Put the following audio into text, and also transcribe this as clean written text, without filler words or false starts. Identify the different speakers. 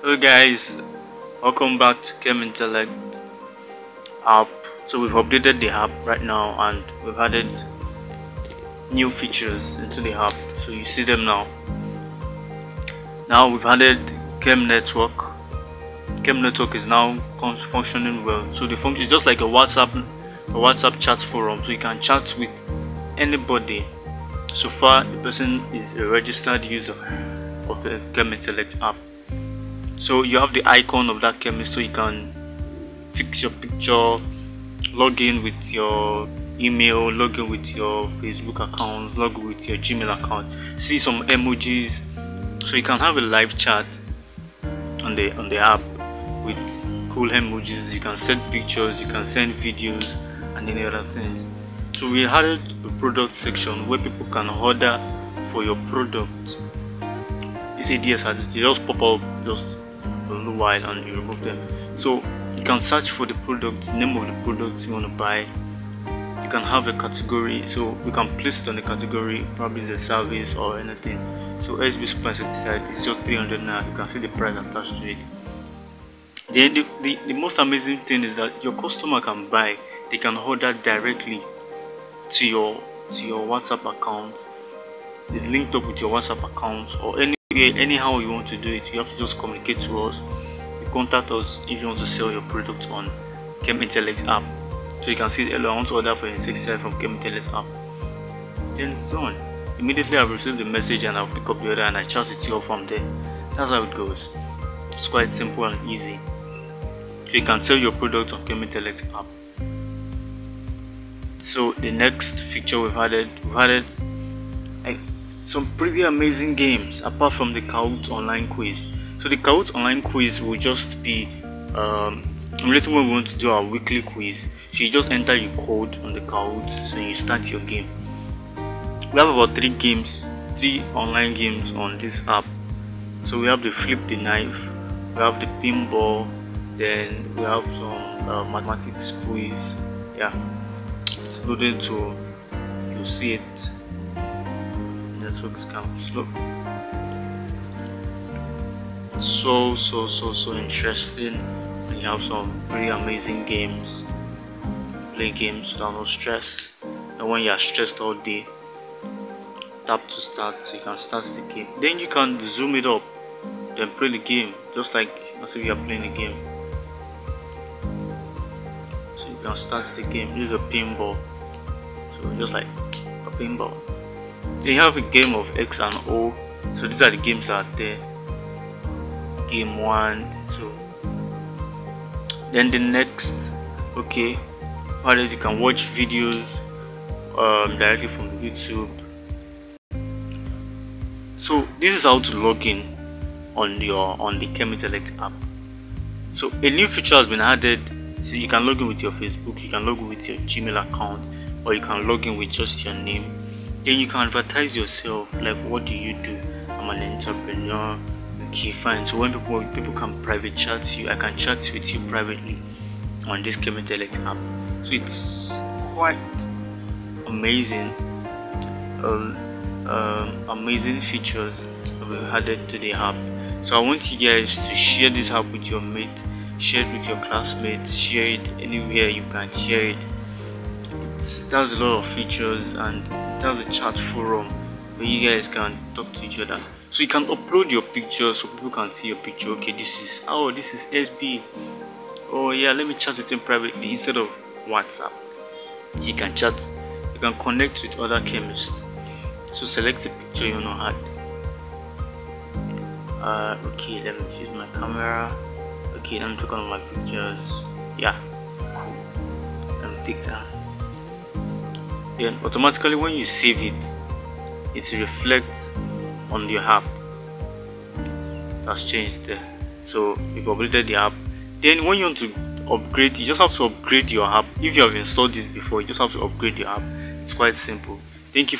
Speaker 1: Hello guys, welcome back to Chem-Intellect App. So we've updated the app right now and we've added new features into the app, so you see them now. Now we've added Chem-Network. Chem-Network is now functioning well. So the function is just like a WhatsApp chat forum, so you can chat with anybody. So far the person is a registered user of the Chem-Intellect app. So you have the icon of that chemist, so you can fix your picture, log in with your email, log in with your Facebook accounts, log in with your Gmail account, see some emojis, so you can have a live chat on the app with cool emojis. You can send pictures, you can send videos and any other things. So we added a product section where people can order for your product. These ideas they just pop up just a little while and you remove them. So you can search for the product, name of the product you want to buy. You can have a category, so we can place it on the category, probably the service or anything. So SB super insecticide is just 300 naira. You can see the price attached to it. Then the most amazing thing is that your customer can buy, they can order directly to your WhatsApp account. It's linked up with your WhatsApp account, or anyhow you want to do it. You have to just communicate to us. You contact us if you want to sell your product on Chem-Intellect app. So you can see, hello, I want to order for insecticide from Chem-Intellect app. Then it's done. Immediately I've received the message and I'll pick up the order and I chat with you from there. That's how it goes. It's quite simple and easy. So you can sell your product on Chem-Intellect app. So the next feature we've added some pretty amazing games apart from the Kahoot online quiz. So the Kahoot online quiz will just be related when we want to do our weekly quiz. So you just enter your code on the Kahoot, so you start your game. We have about 3 online games on this app. So we have the flip the knife, we have the pinball, then we have some mathematics quiz. Yeah, it's loaded to you see it. Network is kind of slow. So interesting. And you have some pretty amazing games. Play games without no stress. And when you are stressed all day, tap to start, so you can start the game. Then you can zoom it up, then play the game, just like as if you are playing a game. So you can start the game. This is a pinball, so just like a pinball. They have a game of X and O, so these are the games that are there. Game 1. So then the next, okay, you can watch videos directly from YouTube. So this is how to log in on the Chem-Intellect app. So a new feature has been added. So you can log in with your Facebook, you can log in with your Gmail account, or you can log in with just your name. Then you can advertise yourself, like what do you do? I'm an entrepreneur. Okay, fine. So when people can private chat you, I can chat with you privately on this Chem-Intellect app. So it's quite amazing, amazing features that we've added to the app. So I want you guys to share this app with your mate, share it with your classmates, share it anywhere you can share it. It has a lot of features and it has a chat forum where you guys can talk to each other. So you can upload your picture so people can see your picture. Okay, this is SB. Oh yeah, let me chat with him privately instead of WhatsApp. You can chat, you can connect with other chemists. So select a picture you want to add. Okay, let me use my camera. Okay, let me click on my pictures. Yeah, cool. Let me take that. Then automatically when you save it, it reflects on your app. That's changed there. So you've upgraded the app. Then when you want to upgrade, you just have to upgrade your app. If you have installed this before, you just have to upgrade your app. It's quite simple. Thank you